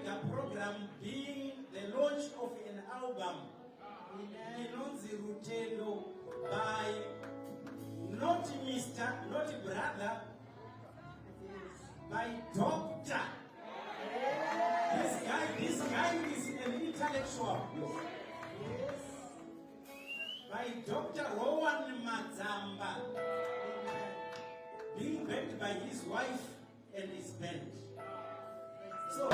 mega program being the launch of an album, Inonzi Rutendo, by not Mr., not brother, by Doctor. This guy is an intellectual. By Dr. Rowan Mazamba, being backed by his wife and his band. So,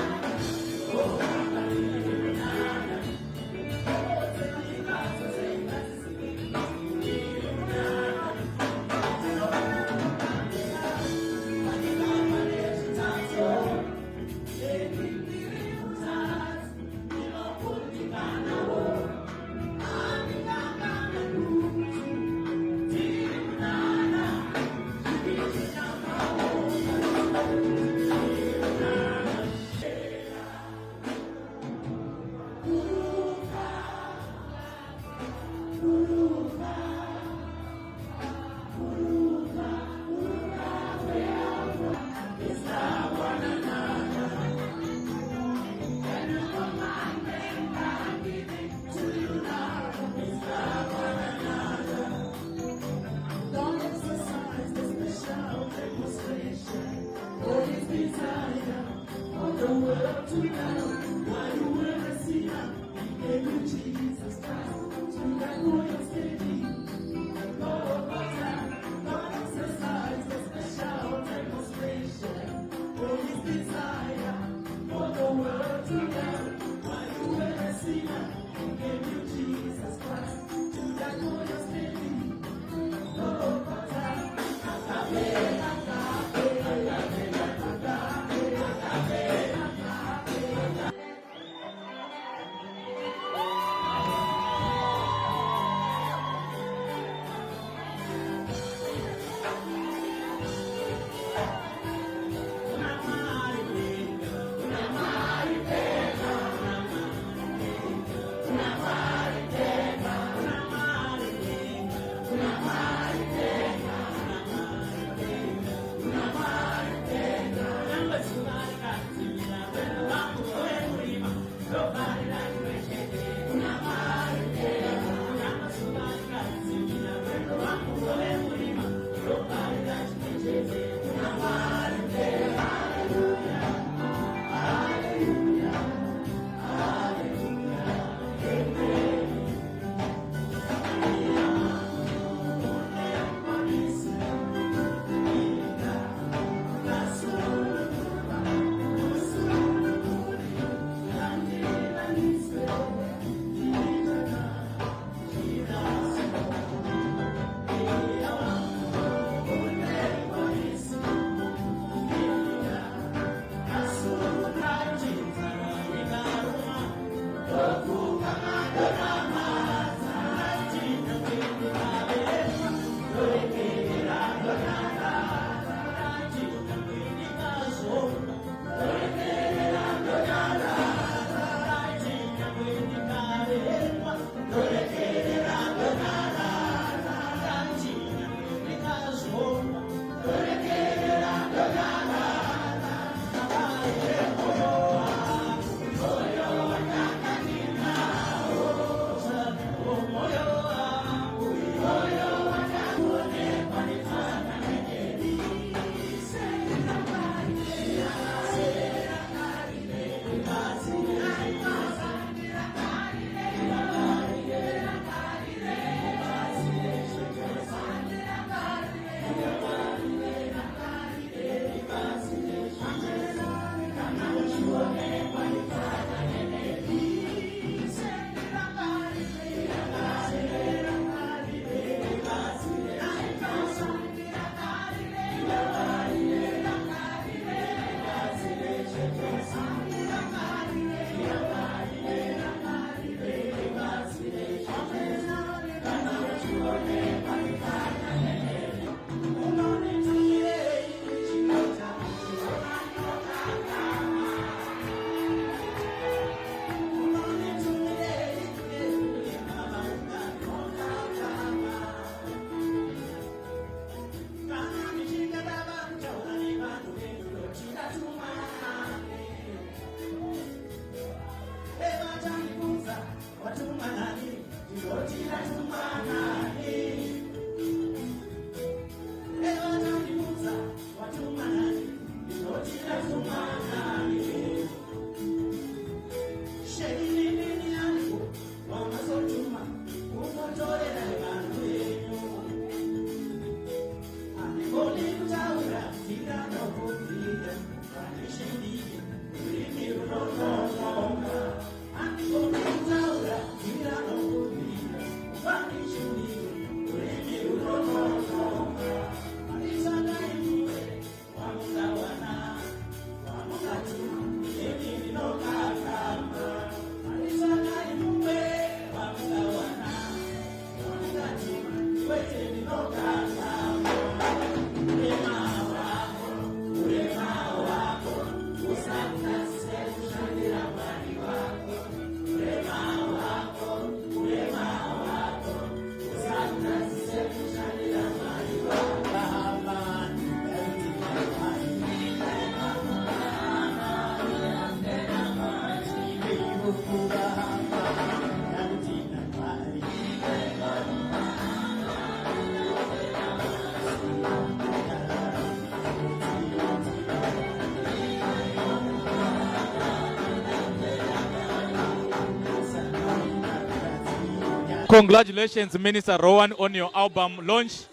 Congratulations, Minister Rowan, on your album launch.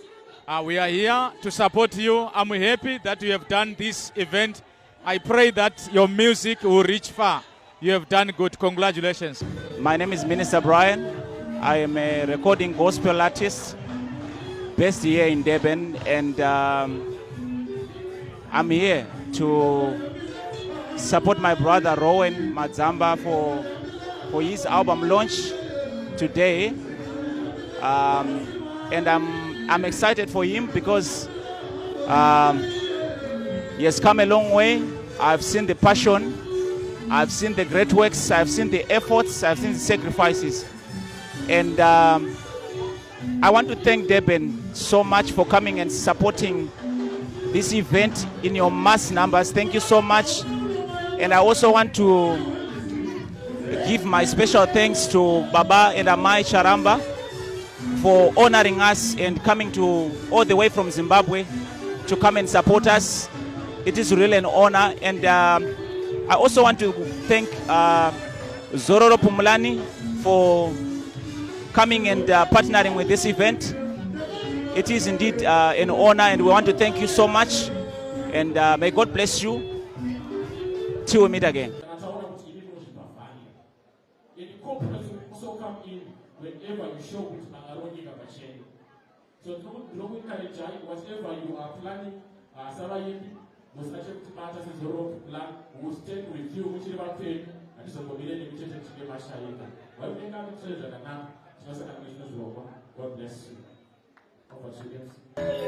We are here to support you. I'm happy that you have done this event. I pray that your music will reach far. You have done good. Congratulations. My name is Minister Brian. I am a recording gospel artist based here in Durban, and I'm here to support my brother Rowan Mazamba for his album launch today. And I'm excited for him because he has come a long way. I've seen the passion, I've seen the great works, I've seen the efforts, I've seen the sacrifices. And I want to thank Durban so much for coming and supporting this event in your mass numbers. Thank you so much. And I also want to give my special thanks to Baba and Amai Charamba for honoring us and coming to all the way from Zimbabwe to come and support us. It is really an honor. And I also want to thank Zororo Pumulani for coming and partnering with this event. It is indeed an honor, and we want to thank you so much. And may God bless you. Till we meet again. Whenever you show with Aaroni Gabacheni. So don't encourage whatever you are planning, Savayepi, was actually to matter as a plan, will stand with you, which is about pain, and so we didn't imitate to get my shayika. Well, we have treasure and now, just a God bless you. Over to you.